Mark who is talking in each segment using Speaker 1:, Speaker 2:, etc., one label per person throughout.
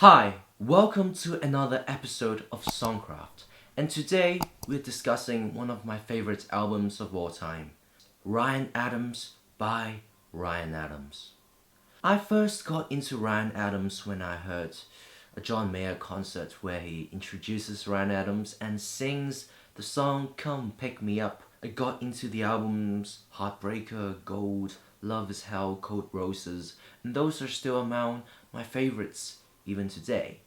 Speaker 1: Hi, welcome to another episode of Songcraft, and today we're discussing one of my favorite albums of all time, Ryan Adams by Ryan Adams. I first got into Ryan Adams when I heard a John Mayer concert where he introduces Ryan Adams and sings the song Come Pick Me Up. I got into the albums Heartbreaker, Gold, Love is Hell, Cold Roses, and those are still among my favorites even today.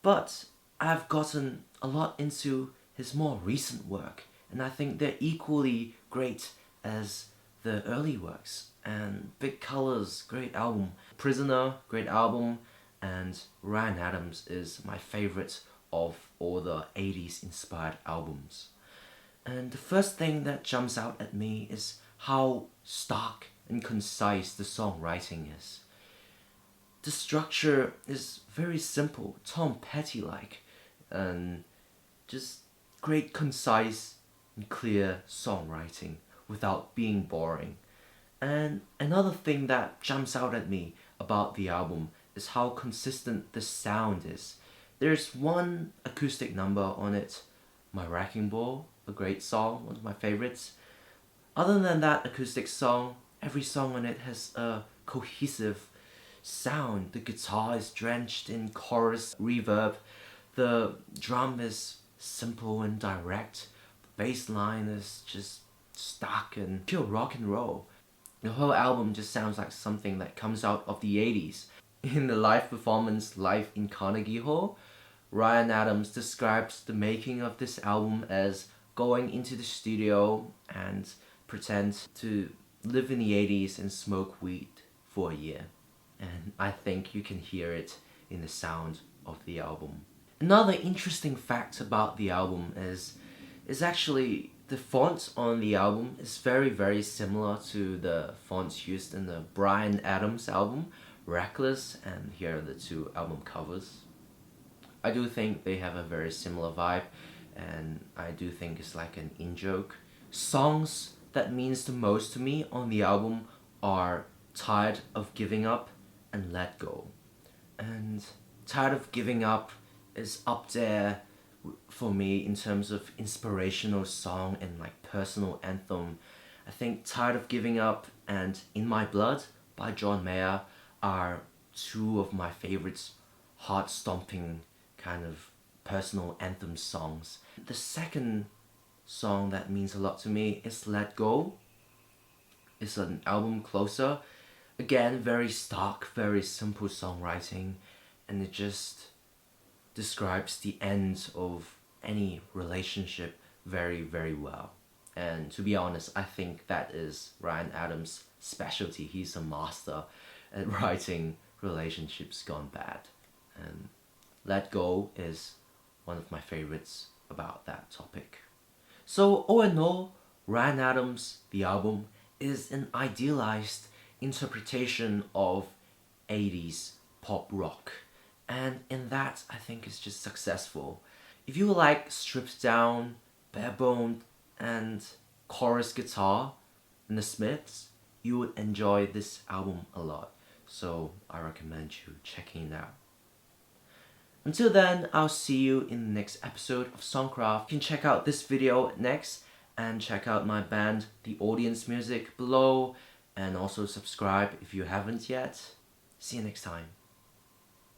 Speaker 1: But I've gotten a lot into his more recent work, and I think they're equally great as the early works. And Big Colors, great album. Prisoner, great album. And Ryan Adams is my favorite of all the 80s inspired albums. And the first thing that jumps out at me is how stark and concise the songwriting is. The structure is very simple, Tom Petty-like, and just great, concise, and clear songwriting without being boring. And another thing that jumps out at me about the album is how consistent the sound is. There's one acoustic number on it, My Wrecking Ball, a great song, one of my favorites. Other than that acoustic song, every song on it has a cohesive sound. The guitar is drenched in chorus reverb. The drum is simple and direct. The bass line is just stark and pure rock and roll. The whole album just sounds like something that comes out of the 80s. In the live performance live in Carnegie Hall, Ryan Adams describes the making of this album as going into the studio and pretend to live in the 80s and smoke weed for a year. And I think you can hear it in the sound of the album. Another interesting fact about the album is actually the font on the album is very similar to the fonts used in the Bryan Adams album, Reckless, and here are the two album covers. I do think they have a very similar vibe, and I do think it's like an in-joke. Songs that means the most to me on the album are Tired of Giving Up and Let Go. And Tired of Giving Up is up there for me in terms of inspirational song and like personal anthem. I think Tired of Giving Up and In My Blood by John Mayer are two of my favorites, heart-stomping kind of personal anthem songs. The second song that means a lot to me is Let Go. It's an album closer. Again, very stark, very simple songwriting, and it just describes the end of any relationship very well. And to be honest, I think that is Ryan Adams' specialty. He's a master at writing relationships gone bad. And Let Go is one of my favorites about that topic. So all in all, Ryan Adams, the album, is an idealized interpretation of 80s pop rock, and in that I think it's just successful. If you like stripped down, bare-boned, and chorus guitar and the Smiths, you would enjoy this album a lot, so I recommend you checking it out. Until then, I'll see you in the next episode of Songcraft. You can check out this video next and check out my band The Audience Music below, and also subscribe if you haven't yet. See you next time.